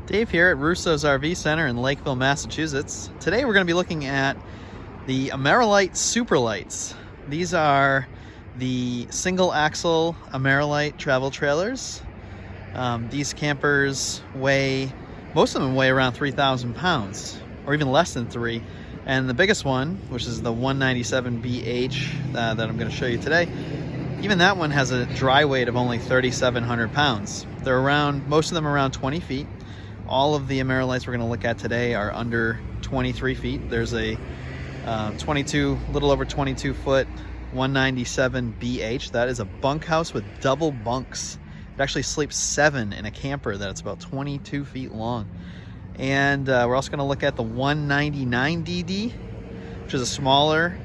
Dave here at Rousseau's RV Center in Lakeville, Massachusetts. Today we're going to be looking at the Amerilight Super Lights. These are the single axle Amerilight travel trailers. These campers most of them weigh around 3,000 pounds, or even less than 3. And the biggest one, which is the 197BH that I'm going to show you today, even that one has a dry weight of only 3,700 pounds. Most of them around 20 feet. All of the Amerilights we're going to look at today are under 23 feet. There's a little over 22 foot 197BH. That is a bunkhouse with double bunks. It actually sleeps 7 in a camper that's about 22 feet long. And we're also going to look at the 199DD, which is a smaller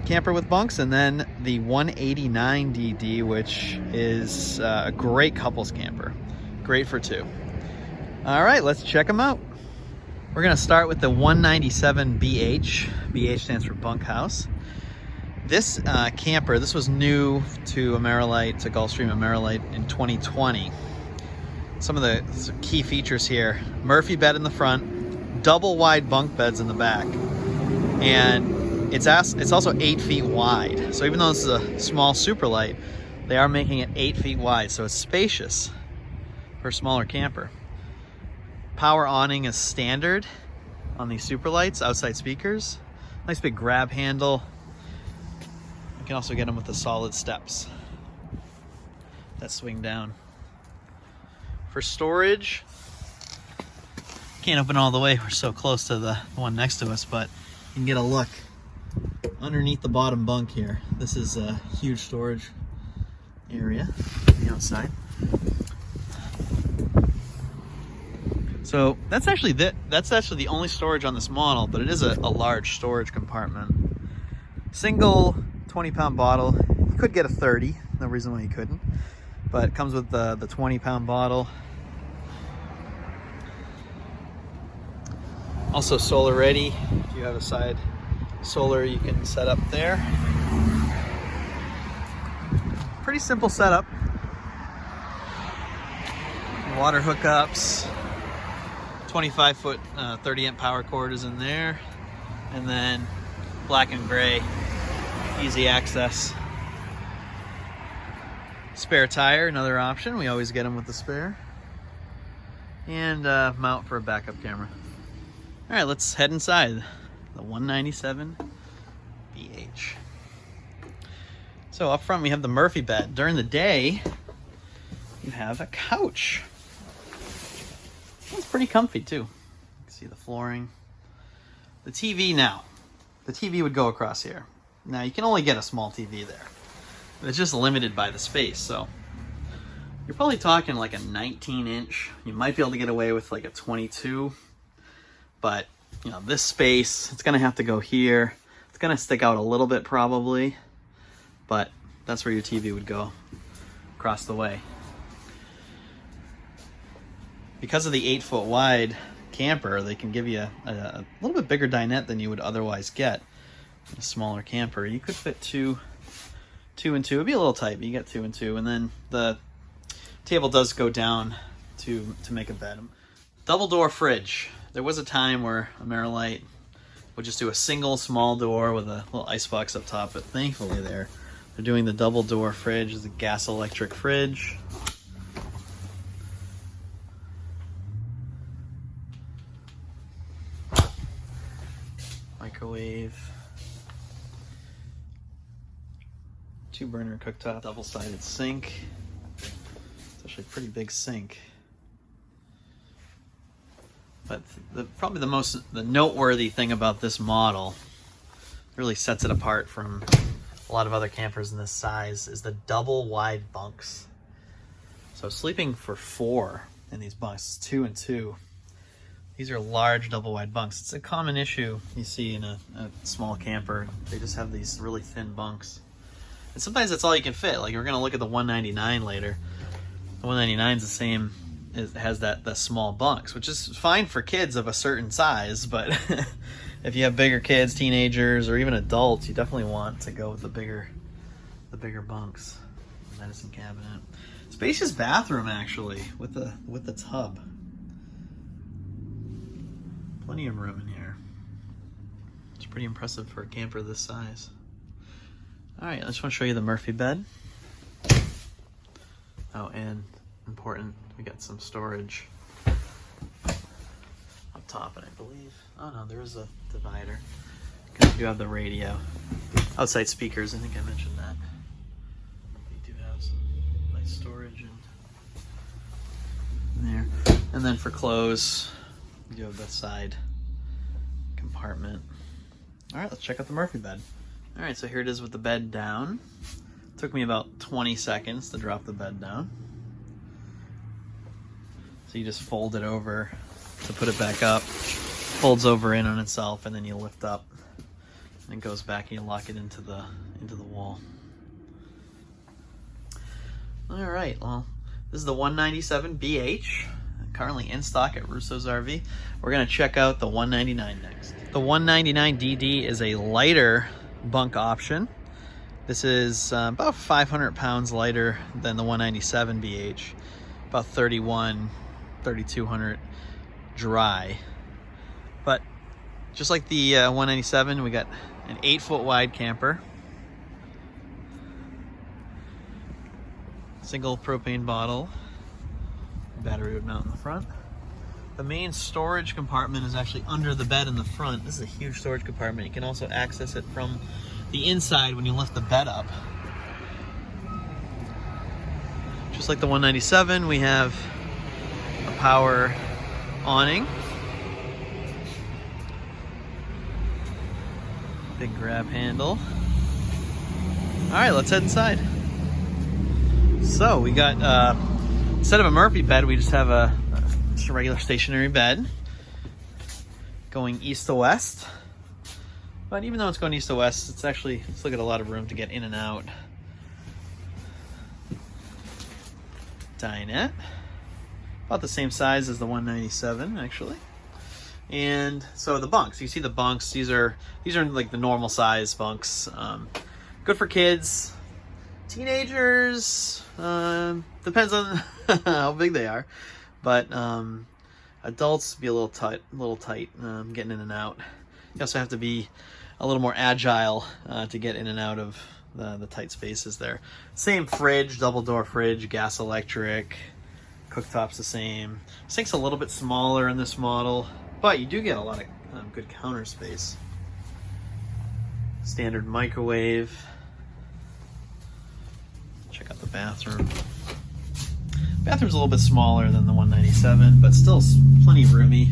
camper with bunks, and then the 189DD, which is a great couples camper. Great for 2. All right, let's check them out. We're gonna start with the 197BH. BH stands for bunkhouse. This camper, this was new to Amerilight, to Gulfstream Amerilight in 2020. Some of the key features here: Murphy bed in the front, double wide bunk beds in the back, and it's also 8 feet wide. So even though this is a small superlight, they are making it 8 feet wide, so it's spacious for a smaller camper. Power awning is standard on these superlights. Outside speakers, nice big grab handle. You can also get them with the solid steps that swing down. For storage, can't open all the way, we're so close to the one next to us, but you can get a look underneath the bottom bunk here. This is a huge storage area on the outside. So that's actually the only storage on this model, but it is a large storage compartment. Single 20-pound bottle. You could get a 30, no reason why you couldn't, but it comes with the 20-pound bottle. Also solar ready. If you have a side solar, you can set up there. Pretty simple setup. Water hookups. 25 foot 30 amp power cord is in there, and then black and gray, easy access. Spare tire, another option. We always get them with the spare. And mount for a backup camera. All right, let's head inside the 197BH. So up front we have the Murphy bed. During the day, you have a couch. It's pretty comfy too. You can see the flooring. The TV now. The TV would go across here. Now you can only get a small TV there. But it's just limited by the space, so you're probably talking like a 19-inch. You might be able to get away with like a 22. But, you know, this space, it's gonna have to go here. It's gonna stick out a little bit probably, but that's where your TV would go, across the way. Because of the 8 foot wide camper, they can give you a little bit bigger dinette than you would otherwise get in a smaller camper. You could fit two and two. It'd be a little tight, but you get 2 and 2. And then the table does go down to make a bed. Double door fridge. There was a time where Amerilight would just do a single small door with a little icebox up top, but thankfully they're doing the double door fridge. It's a gas electric fridge. Microwave, 2-burner cooktop, double-sided sink. It's actually a pretty big sink. But probably the noteworthy thing about this model, really sets it apart from a lot of other campers in this size, is the double wide bunks. So sleeping for 4 in these bunks, 2 and 2. These are large double wide bunks. It's a common issue you see in a small camper. They just have these really thin bunks. And sometimes that's all you can fit. Like, we're gonna look at the 199 later. The 199 is the same, it has the small bunks, which is fine for kids of a certain size, but if you have bigger kids, teenagers, or even adults, you definitely want to go with the bigger bunks. Medicine cabinet. Spacious bathroom, actually, with the tub. Plenty of room in here. It's pretty impressive for a camper this size. All right, I just want to show you the Murphy bed. Oh, and important, we got some storage up top, and I believe, oh no, there is a divider. Because we do have the radio. Outside speakers, I think I mentioned that. We do have some nice storage in there. And then for clothes, we do have the side compartment. All right, let's check out the Murphy bed. All right, so here it is with the bed down. It took me about 20 seconds to drop the bed down. So you just fold it over to put it back up. Folds over in on itself, and then you lift up. And it goes back and you lock it into the wall. All right, well, this is the 197BH, currently in stock at Rousseau's RV. We're gonna check out the 199 next. The 199DD is a lighter bunk option. This is about 500 pounds lighter than the 197BH, about 3,200 dry. But just like the 197, we got an 8-foot wide camper. Single propane bottle. Battery would mount in the front. The main storage compartment is actually under the bed in the front. This is a huge storage compartment. You can also access it from the inside when you lift the bed up. Just like the 197, we have a power awning. Big grab handle. All right, let's head inside. So we got, instead of a Murphy bed, we just have just a regular stationary bed going east to west. But even though it's going east to west, it's actually, let's look at a lot of room to get in and out. Dinette. About the same size as the 197, actually. And so the bunks, you see the bunks, these are like the normal size bunks. Good for kids, teenagers, depends on how big they are, but adults be a little tight, getting in and out. You also have to be a little more agile to get in and out of the tight spaces there. Same fridge, double door fridge, gas electric, cooktop's the same. Sink's a little bit smaller in this model, but you do get a lot of good counter space. Standard microwave. Check out the bathroom. Bathroom's a little bit smaller than the 197, but still plenty roomy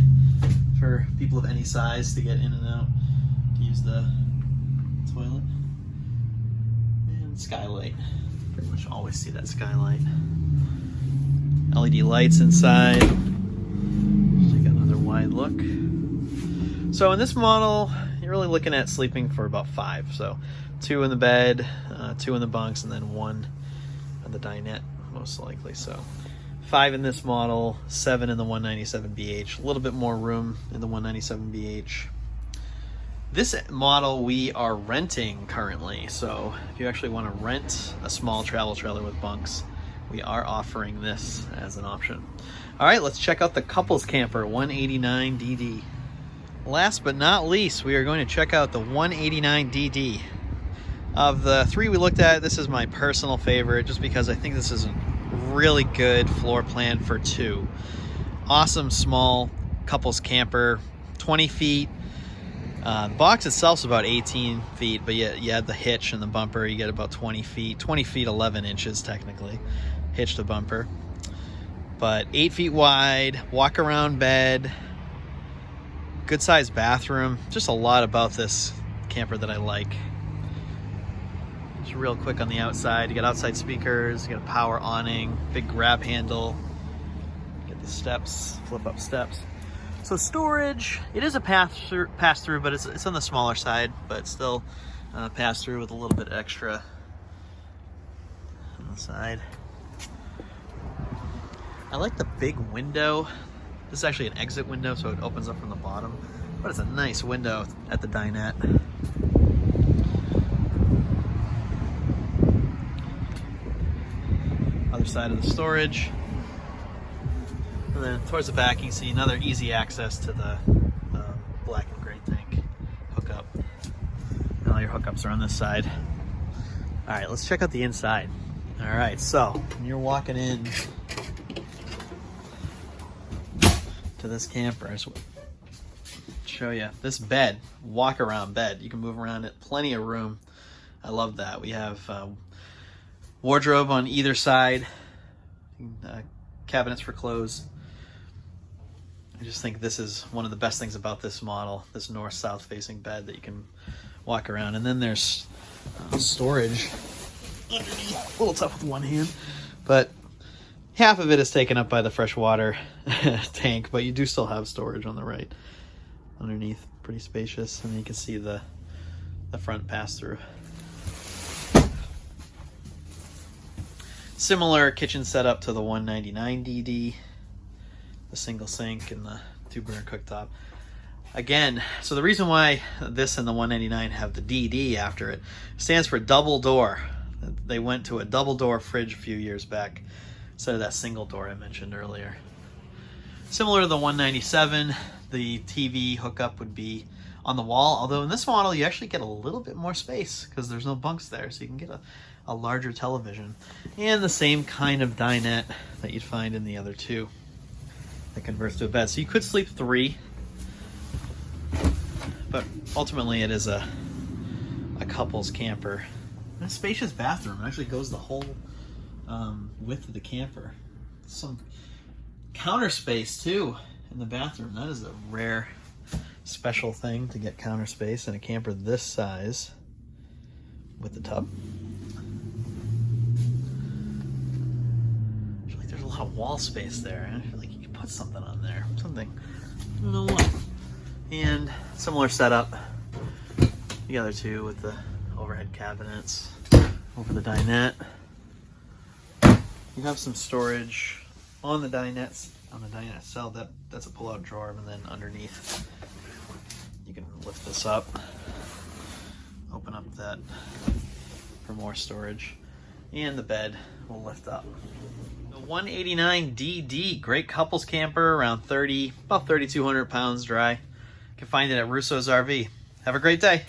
for people of any size to get in and out, to use the toilet. And skylight. Pretty much always see that skylight. LED lights inside. Take another wide look. So in this model, you're really looking at sleeping for about 5. So 2 in the bed, 2 in the bunks, and then 1 in the dinette, most likely. So 5 in this model, 7 in the 197BH. A little bit more room in the 197BH. This model we are renting currently. So if you actually want to rent a small travel trailer with bunks, we are offering this as an option. All right, let's check out the couples camper 189DD. Last but not least, we are going to check out the 189DD. Of the 3 we looked at, this is my personal favorite just because I think this is a really good floor plan for 2. Awesome small couples camper, 20 feet. The box itself is about 18 feet, but you add the hitch and the bumper, you get about 20 feet. 20 feet, 11 inches technically, hitch to bumper. But 8 feet wide, walk-around bed, good sized bathroom. Just a lot about this camper that I like. Just real quick on the outside, you got outside speakers, you got a power awning, big grab handle, get the steps, flip up steps. So storage, it is a pass through, but it's on the smaller side, but still pass through with a little bit extra on the side. I like the big window. This is actually an exit window, so it opens up from the bottom, but it's a nice window at the dinette. Other side of the storage. And then towards the back, you can see another easy access to the black and gray tank hookup. And all your hookups are on this side. All right, let's check out the inside. All right, so when you're walking in to this camper, I just show you this bed, walk-around bed. You can move around it, plenty of room. I love that. We have wardrobe on either side, cabinets for clothes. I just think this is one of the best things about this model, this north-south facing bed that you can walk around. And then there's storage underneath. A little tough with one hand, but half of it is taken up by the freshwater tank, but you do still have storage on the right underneath. Pretty spacious, and you can see the front pass-through. Similar kitchen setup to the 199 DD, the single sink and the 2-burner cooktop. Again, so the reason why this and the 199 have the DD after it stands for double door. They went to a double door fridge a few years back instead of that single door I mentioned earlier. Similar to the 197, the TV hookup would be on the wall, although in this model you actually get a little bit more space because there's no bunks there, so you can get a larger television. And the same kind of dinette that you'd find in the other two that converts to a bed. So you could sleep 3, but ultimately it is a couple's camper. And a spacious bathroom. It actually goes the whole width of the camper. Some counter space too in the bathroom. That is a rare, special thing to get counter space in a camper this size with the tub. I feel like there's a lot of wall space there. I feel like you could put something on there. Something. I don't know what. And similar setup. The other two with the overhead cabinets over the dinette. You have some storage on the dinette itself. That's a pull-out drawer, and then underneath you can lift this up, open up that for more storage, and the bed will lift up. The 189 DD, great couples camper, around about 3,200 pounds dry. You can find it at Rousseau's RV. Have a great day.